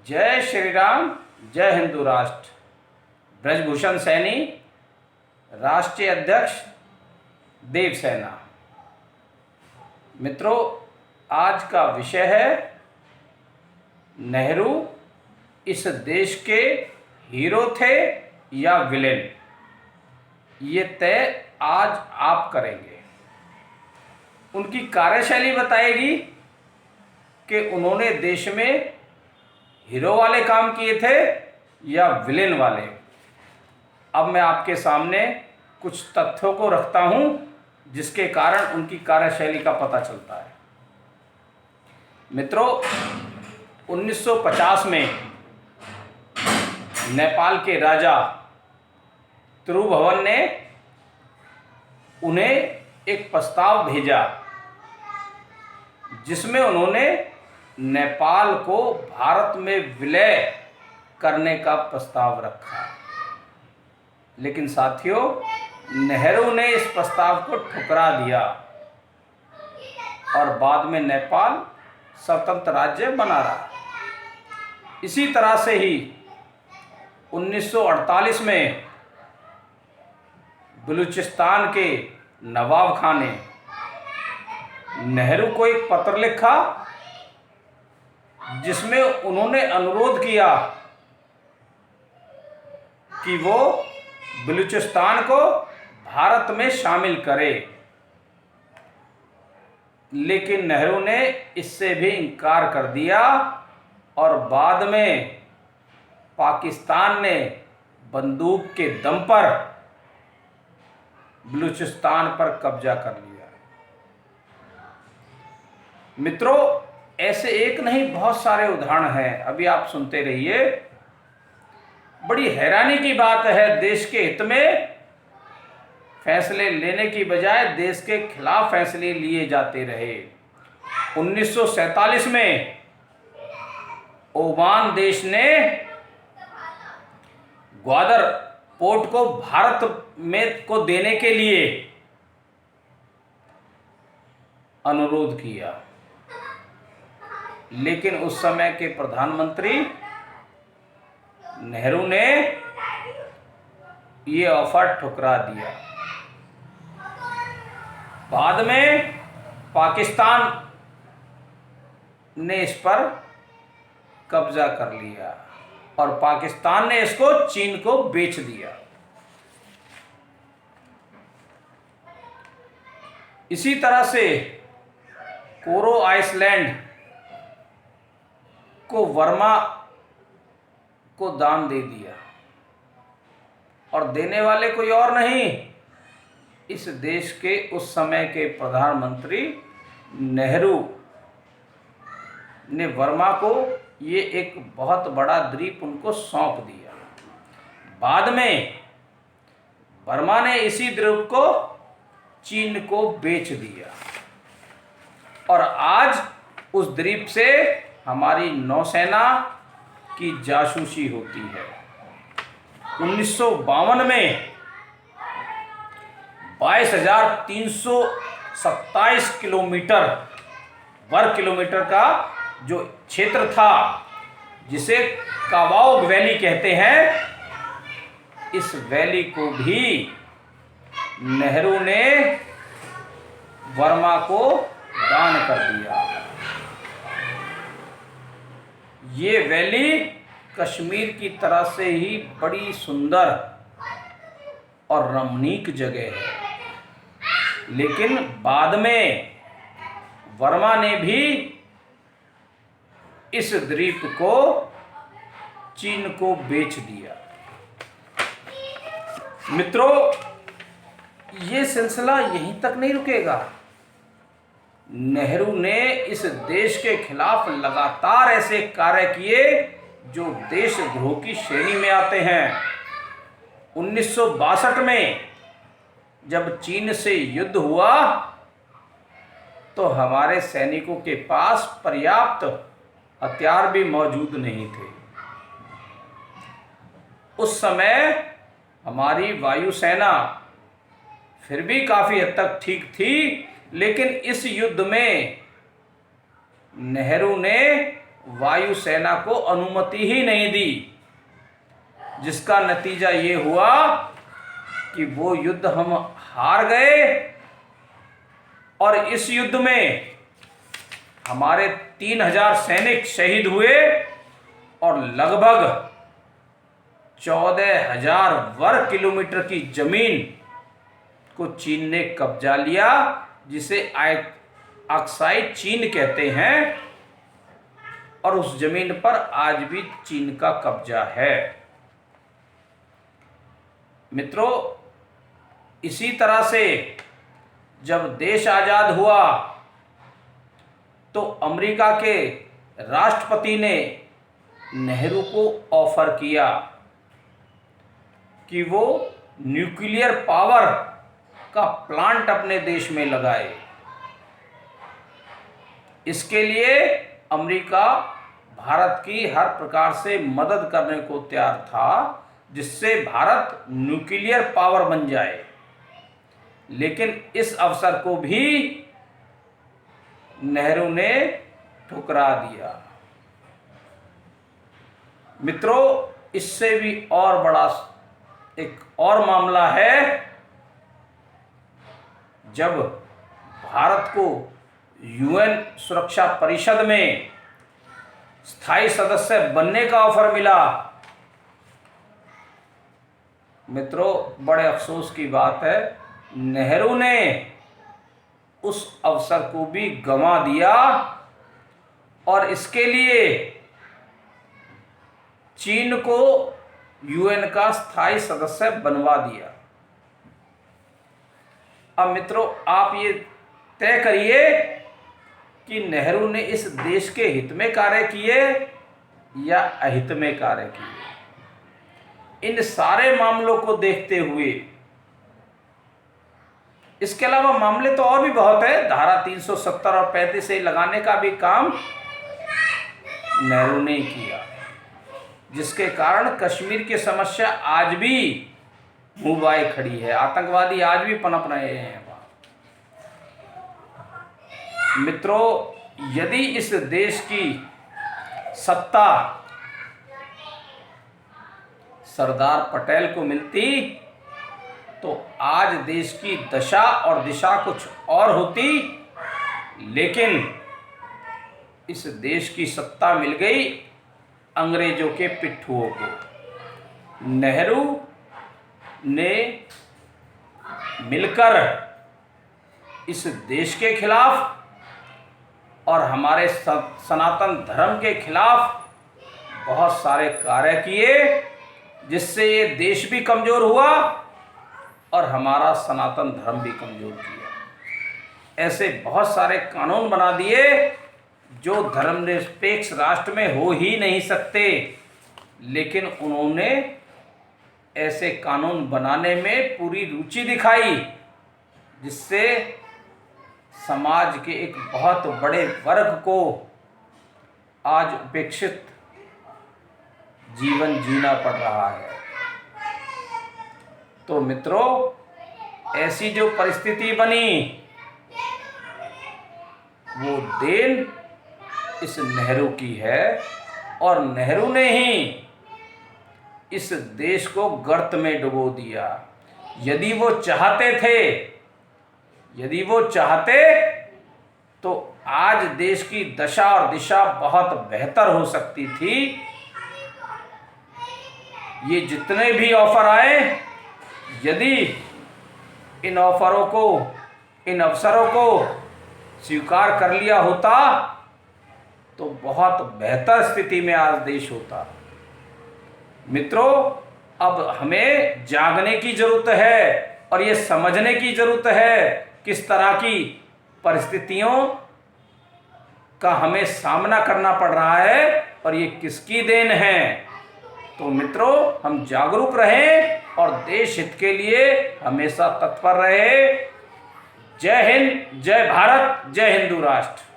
जय श्री राम, जय हिंदू राष्ट्र। ब्रजभूषण सैनी, राष्ट्रीय अध्यक्ष देवसेना। मित्रों, आज का विषय है नेहरू इस देश के हीरो थे या विलेन। ये तय आज आप करेंगे। उनकी कार्यशैली बताएगी कि उन्होंने देश में हीरो वाले काम किए थे या विलेन वाले। अब मैं आपके सामने कुछ तथ्यों को रखता हूं जिसके कारण उनकी कार्यशैली का पता चलता है। मित्रों, 1950 में नेपाल के राजा त्रिभुवन ने उन्हें एक प्रस्ताव भेजा जिसमें उन्होंने नेपाल को भारत में विलय करने का प्रस्ताव रखा। लेकिन साथियों, नेहरू ने इस प्रस्ताव को ठुकरा दिया और बाद में नेपाल स्वतंत्र राज्य बना रहा। इसी तरह से ही 1948 में बलूचिस्तान के नवाब खान ने नेहरू को एक पत्र लिखा जिसमें उन्होंने अनुरोध किया कि वो बलूचिस्तान को भारत में शामिल करे। लेकिन नेहरू ने इससे भी इनकार कर दिया और बाद में पाकिस्तान ने बंदूक के दम पर बलूचिस्तान पर कब्जा कर लिया। मित्रों, ऐसे एक नहीं बहुत सारे उदाहरण हैं, अभी आप सुनते रहिए। बड़ी हैरानी की बात है, देश के हित में फैसले लेने की बजाय देश के खिलाफ फैसले लिए जाते रहे। 1947 में ओमान देश ने ग्वादर पोर्ट को भारत में को देने के लिए अनुरोध किया, लेकिन उस समय के प्रधानमंत्री नेहरू ने ये ऑफर ठुकरा दिया। बाद में पाकिस्तान ने इस पर कब्जा कर लिया और पाकिस्तान ने इसको चीन को बेच दिया। इसी तरह से कोरो आइसलैंड को वर्मा को दान दे दिया, और देने वाले कोई और नहीं, इस देश के उस समय के प्रधानमंत्री नेहरू ने वर्मा को ये एक बहुत बड़ा द्वीप उनको सौंप दिया। बाद में वर्मा ने इसी द्वीप को चीन को बेच दिया और आज उस द्वीप से हमारी नौसेना की जासूसी होती है। 1952 में 22,327 वर्ग किलोमीटर का जो क्षेत्र था, जिसे काबाओ वैली कहते हैं, इस वैली को भी नेहरू ने वर्मा को दान कर दिया। ये वैली कश्मीर की तरह से ही बड़ी सुंदर और रमणीक जगह है, लेकिन बाद में वर्मा ने भी इस द्वीप को चीन को बेच दिया। मित्रों, ये सिलसिला यहीं तक नहीं रुकेगा। नेहरू ने इस देश के खिलाफ लगातार ऐसे कार्य किए जो देशद्रोह की श्रेणी में आते हैं। 1962 में जब चीन से युद्ध हुआ तो हमारे सैनिकों के पास पर्याप्त हथियार भी मौजूद नहीं थे। उस समय हमारी वायुसेना फिर भी काफ़ी हद तक ठीक थी, लेकिन इस युद्ध में नेहरू ने वायुसेना को अनुमति ही नहीं दी, जिसका नतीजा ये हुआ कि वो युद्ध हम हार गए और इस युद्ध में हमारे 3000 सैनिक शहीद हुए और लगभग 14,000 वर्ग किलोमीटर की जमीन को चीन ने कब्जा लिया, जिसे अक्साई चीन कहते हैं, और उस जमीन पर आज भी चीन का कब्जा है। मित्रों, इसी तरह से जब देश आजाद हुआ तो अमेरिका के राष्ट्रपति ने नेहरू को ऑफर किया कि वो न्यूक्लियर पावर का प्लांट अपने देश में लगाए। इसके लिए अमेरिका भारत की हर प्रकार से मदद करने को तैयार था, जिससे भारत न्यूक्लियर पावर बन जाए। लेकिन इस अवसर को भी नेहरू ने ठुकरा दिया। मित्रों, इससे भी और बड़ा एक और मामला है, जब भारत को यूएन सुरक्षा परिषद में स्थायी सदस्य बनने का ऑफर मिला। मित्रों, बड़े अफसोस की बात है, नेहरू ने उस अवसर को भी गंवा दिया और इसके लिए चीन को यूएन का स्थायी सदस्य बनवा दिया। अब मित्रों, आप ये तय करिए कि नेहरू ने इस देश के हित में कार्य किए या अहित में कार्य किए। इन सारे मामलों को देखते हुए, इसके अलावा मामले तो और भी बहुत है, धारा 370 और 35 से लगाने का भी काम नेहरू ने किया, जिसके कारण कश्मीर की समस्या आज भी मुंह बाए खड़ी है। आतंकवादी आज भी पनप रहे हैं वहां। मित्रों, यदि इस देश की सत्ता सरदार पटेल को मिलती तो आज देश की दशा और दिशा कुछ और होती, लेकिन इस देश की सत्ता मिल गई अंग्रेजों के पिट्ठुओं को। नेहरू ने मिलकर इस देश के खिलाफ और हमारे सनातन धर्म के खिलाफ बहुत सारे कार्य किए, जिससे ये देश भी कमज़ोर हुआ और हमारा सनातन धर्म भी कमज़ोर किया। ऐसे बहुत सारे कानून बना दिए जो धर्मनिरपेक्ष राष्ट्र में हो ही नहीं सकते, लेकिन उन्होंने ऐसे कानून बनाने में पूरी रुचि दिखाई, जिससे समाज के एक बहुत बड़े वर्ग को आज उपेक्षित जीवन जीना पड़ रहा है। तो मित्रों, ऐसी जो परिस्थिति बनी, वो देन इस नेहरू की है और नेहरू ने ही इस देश को गर्त में डुबो दिया। यदि वो चाहते तो आज देश की दशा और दिशा बहुत बेहतर हो सकती थी। ये जितने भी ऑफर आए, यदि इन ऑफरों को, इन अवसरों को स्वीकार कर लिया होता तो बहुत बेहतर स्थिति में आज देश होता। मित्रों, अब हमें जागने की जरूरत है और ये समझने की जरूरत है किस तरह की परिस्थितियों का हमें सामना करना पड़ रहा है और ये किसकी देन है। तो मित्रों, हम जागरूक रहें और देश हित के लिए हमेशा तत्पर रहे। जय हिंद, जय भारत, जय हिंदू राष्ट्र।